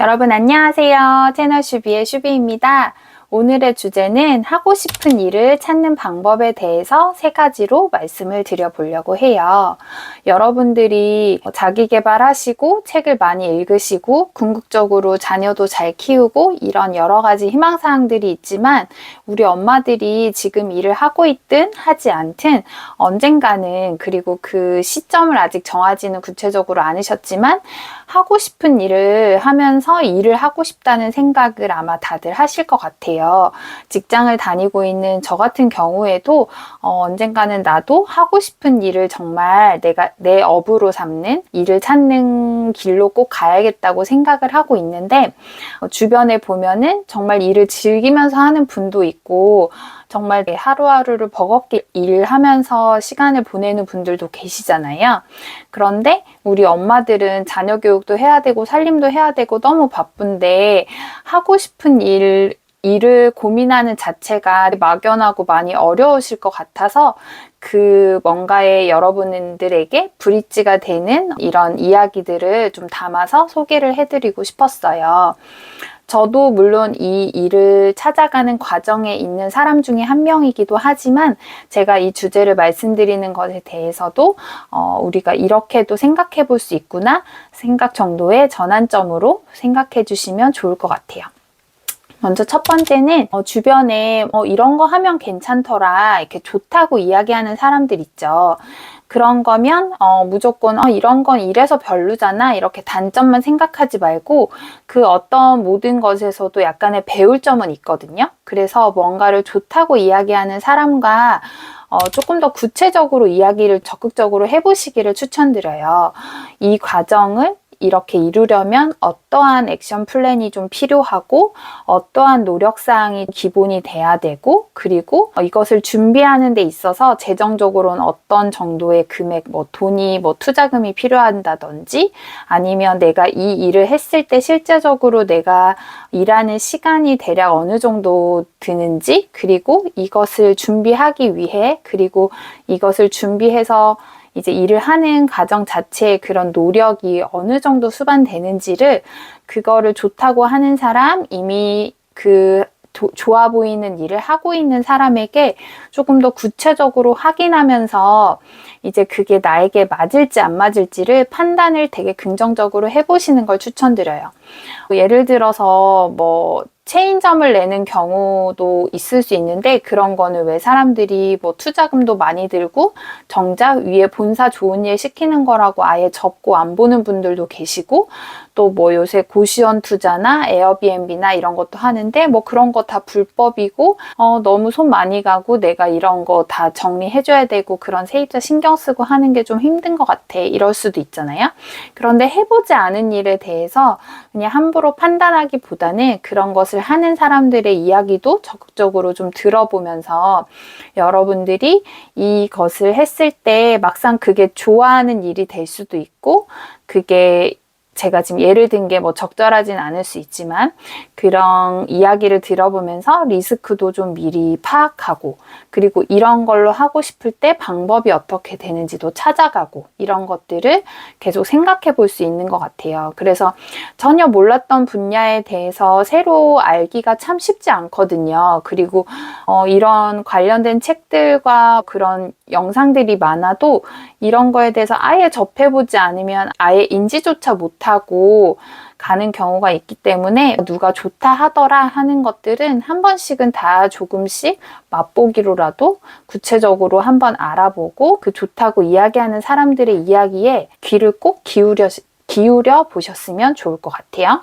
여러분 안녕하세요. 채널 슈비의 슈비입니다. 오늘의 주제는 하고 싶은 일을 찾는 방법에 대해서 3가지로 말씀을 드려보려고 해요. 여러분들이 자기 개발하시고 책을 많이 읽으시고 궁극적으로 자녀도 잘 키우고 이런 여러 가지 희망사항들이 있지만 우리 엄마들이 지금 일을 하고 있든 하지 않든 언젠가는, 그리고 그 시점을 아직 정하지는 구체적으로 않으셨지만 하고 싶은 일을 하면서 일을 하고 싶다는 생각을 아마 다들 하실 것 같아요. 직장을 다니고 있는 저 같은 경우에도 언젠가는 나도 하고 싶은 일을 정말 내가 내 업으로 삼는 일을 찾는 길로 꼭 가야겠다고 생각을 하고 있는데, 주변에 보면은 정말 일을 즐기면서 하는 분도 있고 정말 하루하루를 버겁게 일하면서 시간을 보내는 분들도 계시잖아요. 그런데 우리 엄마들은 자녀 교육도 해야 되고 살림도 해야 되고 너무 바쁜데 하고 싶은 일을 고민하는 자체가 막연하고 많이 어려우실 것 같아서 그 뭔가에 여러분들에게 브릿지가 되는 이런 이야기들을 좀 담아서 소개를 해드리고 싶었어요. 저도 물론 이 일을 찾아가는 과정에 있는 사람 중에 한 명이기도 하지만 제가 이 주제를 말씀드리는 것에 대해서도 우리가 이렇게도 생각해 볼 수 있구나 생각 정도의 전환점으로 생각해 주시면 좋을 것 같아요. 먼저 첫 번째는 주변에 이런 거 하면 괜찮더라 이렇게 좋다고 이야기하는 사람들 있죠. 그런 거면 무조건 이런 건 이래서 별로잖아 이렇게 단점만 생각하지 말고 그 어떤 모든 것에서도 약간의 배울 점은 있거든요. 그래서 뭔가를 좋다고 이야기하는 사람과 조금 더 구체적으로 이야기를 적극적으로 해보시기를 추천드려요. 이 과정을 이렇게 이루려면 어떠한 액션 플랜이 좀 필요하고 어떠한 노력사항이 기본이 돼야 되고, 그리고 이것을 준비하는 데 있어서 재정적으로는 어떤 정도의 금액, 돈이 투자금이 필요한다든지 아니면 내가 이 일을 했을 때 실제적으로 내가 일하는 시간이 대략 어느 정도 드는지, 그리고 이것을 준비하기 위해, 그리고 이것을 준비해서 이제 일을 하는 과정 자체의 그런 노력이 어느 정도 수반되는지를, 그거를 좋다고 하는 사람, 이미 좋아 보이는 일을 하고 있는 사람에게 조금 더 구체적으로 확인하면서 이제 그게 나에게 맞을지 안 맞을지를 판단을 되게 긍정적으로 해보시는 걸 추천드려요. 예를 들어서 체인점을 내는 경우도 있을 수 있는데, 그런 거는 왜 사람들이 투자금도 많이 들고 정작 위에 본사 좋은 일 시키는 거라고 아예 접고 안 보는 분들도 계시고, 또 요새 고시원 투자나 에어비앤비나 이런 것도 하는데 그런 거 다 불법이고 너무 손 많이 가고 내가 이런 거 다 정리해줘야 되고 그런 세입자 신경 쓰고 하는 게 좀 힘든 것 같아 이럴 수도 있잖아요. 그런데 해보지 않은 일에 대해서 그냥 함부로 판단하기보다는 그런 것을 하는 사람들의 이야기도 적극적으로 좀 들어보면서 여러분들이 이것을 했을 때 막상 그게 좋아하는 일이 될 수도 있고, 그게 제가 지금 예를 든 게 적절하진 않을 수 있지만 그런 이야기를 들어보면서 리스크도 좀 미리 파악하고, 그리고 이런 걸로 하고 싶을 때 방법이 어떻게 되는지도 찾아가고, 이런 것들을 계속 생각해 볼 수 있는 것 같아요. 그래서 전혀 몰랐던 분야에 대해서 새로 알기가 참 쉽지 않거든요. 그리고 이런 관련된 책들과 그런 영상들이 많아도 이런 거에 대해서 아예 접해보지 않으면 아예 인지조차 못하고 가는 경우가 있기 때문에 누가 좋다 하더라 하는 것들은 한 번씩은 다 조금씩 맛보기로라도 구체적으로 한번 알아보고 그 좋다고 이야기하는 사람들의 이야기에 귀를 꼭 기울여 보셨으면 좋을 것 같아요.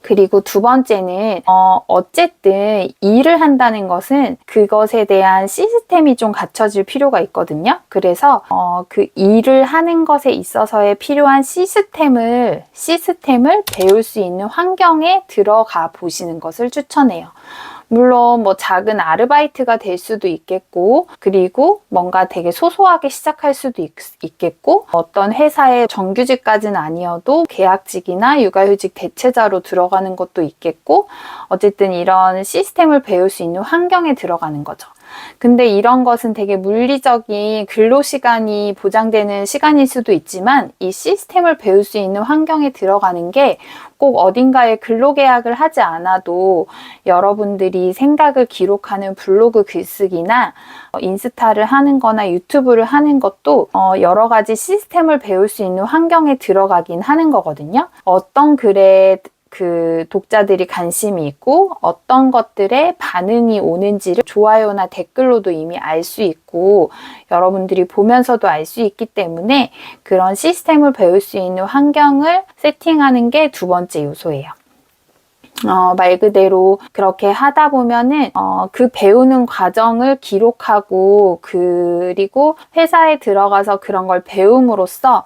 그리고 두 번째는 어쨌든 일을 한다는 것은 그것에 대한 시스템이 좀 갖춰질 필요가 있거든요. 그래서 그 일을 하는 것에 있어서의 필요한 시스템을 배울 수 있는 환경에 들어가 보시는 것을 추천해요. 물론 작은 아르바이트가 될 수도 있겠고, 그리고 뭔가 되게 소소하게 시작할 수도 있겠고, 어떤 회사의 정규직까지는 아니어도 계약직이나 육아휴직 대체자로 들어가는 것도 있겠고, 어쨌든 이런 시스템을 배울 수 있는 환경에 들어가는 거죠. 근데 이런 것은 되게 물리적인 근로시간이 보장되는 시간일 수도 있지만 이 시스템을 배울 수 있는 환경에 들어가는 게 꼭 어딘가에 근로계약을 하지 않아도 여러분들이 생각을 기록하는 블로그 글쓰기나 인스타를 하는 거나 유튜브를 하는 것도 여러 가지 시스템을 배울 수 있는 환경에 들어가긴 하는 거거든요. 어떤 글에 그 독자들이 관심이 있고 어떤 것들에 반응이 오는지를 좋아요나 댓글로도 이미 알 수 있고 여러분들이 보면서도 알 수 있기 때문에 그런 시스템을 배울 수 있는 환경을 세팅하는 게 두 번째 요소예요. 말 그대로 그렇게 하다 보면은 그 배우는 과정을 기록하고 그리고 회사에 들어가서 그런 걸 배움으로써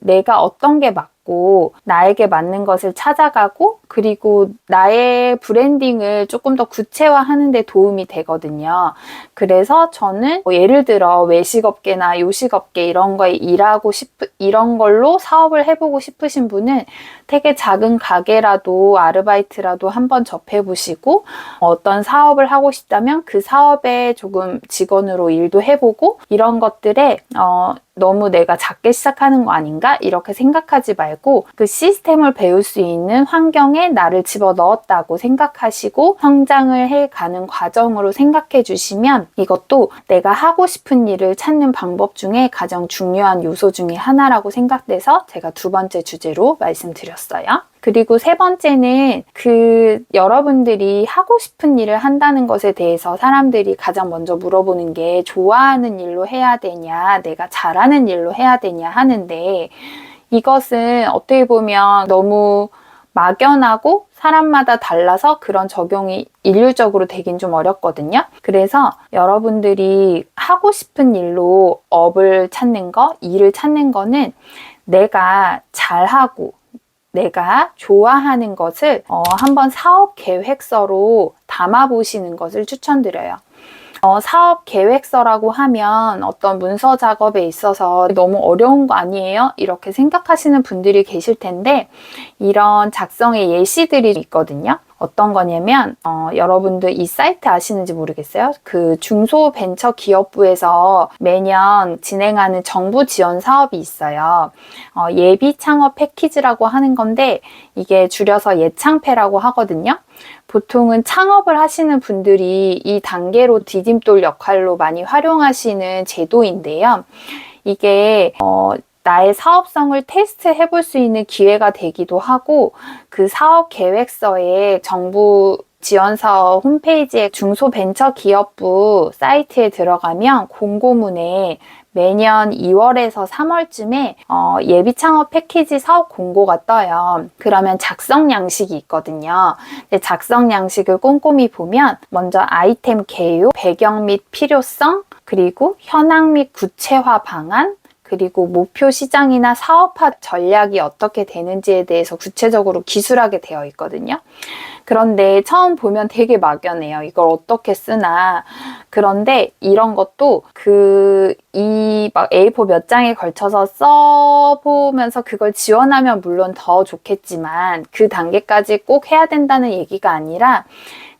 내가 어떤 게 맞고 나에게 맞는 것을 찾아가고 그리고 나의 브랜딩을 조금 더 구체화하는 데 도움이 되거든요. 그래서 저는 예를 들어 외식업계나 요식업계 이런 거에 이런 걸로 사업을 해보고 싶으신 분은 되게 작은 가게라도 아르바이트라도 한번 접해보시고 어떤 사업을 하고 싶다면 그 사업에 조금 직원으로 일도 해보고 이런 것들에 너무 내가 작게 시작하는 거 아닌가? 이렇게 생각하지 말고 그 시스템을 배울 수 있는 환경에 나를 집어넣었다고 생각하시고 성장을 해가는 과정으로 생각해 주시면 이것도 내가 하고 싶은 일을 찾는 방법 중에 가장 중요한 요소 중에 하나라고 생각돼서 제가 두 번째 주제로 말씀드렸어요. 그리고 세 번째는 여러분들이 하고 싶은 일을 한다는 것에 대해서 사람들이 가장 먼저 물어보는 게 좋아하는 일로 해야 되냐, 내가 잘하는 일로 해야 되냐 하는데 이것은 어떻게 보면 너무 막연하고 사람마다 달라서 그런 적용이 일률적으로 되긴 좀 어렵거든요. 그래서 여러분들이 하고 싶은 일로 일을 찾는 거는 내가 잘하고 내가 좋아하는 것을 한번 사업 계획서로 담아보시는 것을 추천드려요. 사업 계획서라고 하면 어떤 문서 작업에 있어서 너무 어려운 거 아니에요? 이렇게 생각하시는 분들이 계실 텐데 이런 작성의 예시들이 있거든요. 어떤 거냐면 여러분들 이 사이트 아시는지 모르겠어요. 그 중소벤처기업부에서 매년 진행하는 정부 지원 사업이 있어요. 예비 창업 패키지라고 하는 건데 이게 줄여서 예창패라고 하거든요. 보통은 창업을 하시는 분들이 이 단계로 디딤돌 역할로 많이 활용하시는 제도인데요. 이게 나의 사업성을 테스트해 볼 수 있는 기회가 되기도 하고 그 사업 계획서에 정부 지원사업 홈페이지에 중소벤처기업부 사이트에 들어가면 공고문에 매년 2월에서 3월쯤에 예비 창업 패키지 사업 공고가 떠요. 그러면 작성 양식이 있거든요. 근데 작성 양식을 꼼꼼히 보면 먼저 아이템 개요, 배경 및 필요성, 그리고 현황 및 구체화 방안, 그리고 목표 시장이나 사업화 전략이 어떻게 되는지에 대해서 구체적으로 기술하게 되어 있거든요. 그런데 처음 보면 되게 막연해요. 이걸 어떻게 쓰나. 그런데 이런 것도 막 A4 몇 장에 걸쳐서 써보면서 그걸 지원하면 물론 더 좋겠지만 그 단계까지 꼭 해야 된다는 얘기가 아니라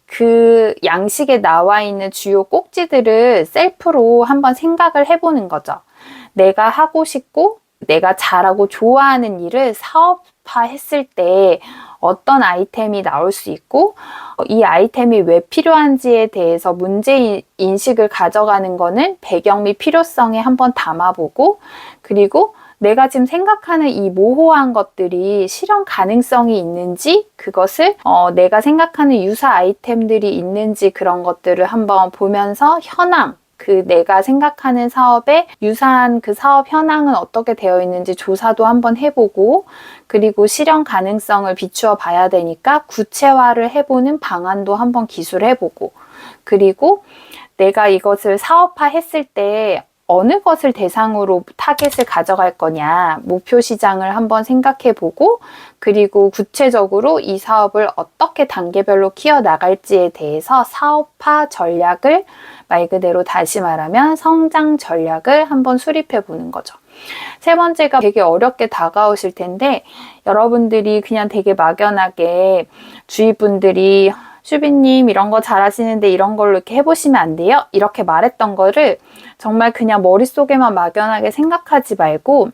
그 양식에 나와 있는 주요 꼭지들을 셀프로 한번 생각을 해보는 거죠. 내가 하고 싶고 내가 잘하고 좋아하는 일을 사업화했을 때 어떤 아이템이 나올 수 있고 이 아이템이 왜 필요한지에 대해서 문제 인식을 가져가는 거는 배경 및 필요성에 한번 담아보고 그리고 내가 지금 생각하는 이 모호한 것들이 실현 가능성이 있는지 그것을 내가 생각하는 유사 아이템들이 있는지 그런 것들을 한번 보면서 현황 내가 생각하는 사업에 유사한 그 사업 현황은 어떻게 되어 있는지 조사도 한번 해보고 그리고 실현 가능성을 비추어 봐야 되니까 구체화를 해보는 방안도 한번 기술해보고 그리고 내가 이것을 사업화했을 때 어느 것을 대상으로 타겟을 가져갈 거냐 목표 시장을 한번 생각해보고 그리고 구체적으로 이 사업을 어떻게 단계별로 키워나갈지에 대해서 사업화 전략을 말 그대로 다시 말하면 성장 전략을 한번 수립해 보는 거죠. 세 번째가 되게 어렵게 다가오실 텐데 여러분들이 그냥 되게 막연하게 주위 분들이 슈비님 이런 거 잘하시는데 이런 걸로 이렇게 해보시면 안 돼요? 이렇게 말했던 거를 정말 그냥 머릿속에만 막연하게 생각하지 말고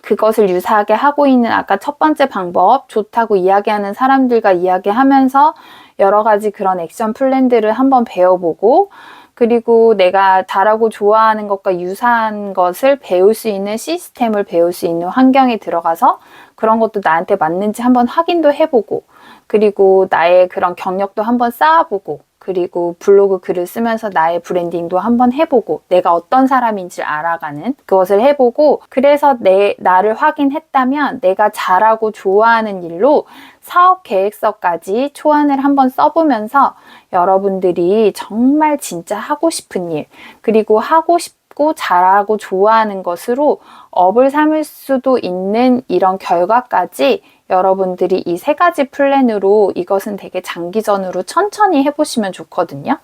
그것을 유사하게 하고 있는 아까 첫 번째 방법, 좋다고 이야기하는 사람들과 이야기하면서 여러 가지 그런 액션 플랜들을 한번 배워보고, 그리고 내가 잘하고 좋아하는 것과 유사한 것을 배울 수 있는 시스템을 배울 수 있는 환경에 들어가서 그런 것도 나한테 맞는지 한번 확인도 해보고, 그리고 나의 그런 경력도 한번 쌓아보고, 그리고 블로그 글을 쓰면서 나의 브랜딩도 한번 해보고, 내가 어떤 사람인지 알아가는 그것을 해보고, 그래서 나를 확인했다면 내가 잘하고 좋아하는 일로 사업 계획서까지 초안을 한번 써보면서 여러분들이 정말 진짜 하고 싶은 일, 그리고 하고 싶고 잘하고 좋아하는 것으로 업을 삼을 수도 있는 이런 결과까지 여러분들이 이 세 가지 플랜으로 이것은 되게 장기전으로 천천히 해보시면 좋거든요.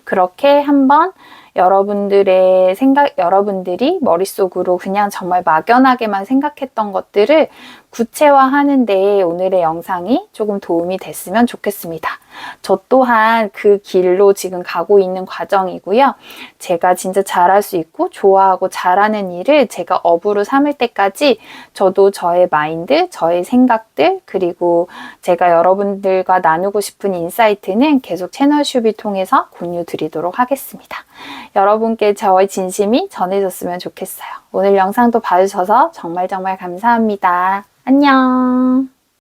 그렇게 한번 여러분들이 머릿속으로 그냥 정말 막연하게만 생각했던 것들을 구체화하는데 오늘의 영상이 조금 도움이 됐으면 좋겠습니다. 저 또한 그 길로 지금 가고 있는 과정이고요. 제가 진짜 잘할 수 있고 좋아하고 잘하는 일을 제가 업으로 삼을 때까지 저도 저의 마인드, 저의 생각들, 그리고 제가 여러분들과 나누고 싶은 인사이트는 계속 채널 슈비 통해서 공유 드리도록 하겠습니다. 여러분께 저의 진심이 전해졌으면 좋겠어요. 오늘 영상도 봐주셔서 정말 감사합니다. 안녕.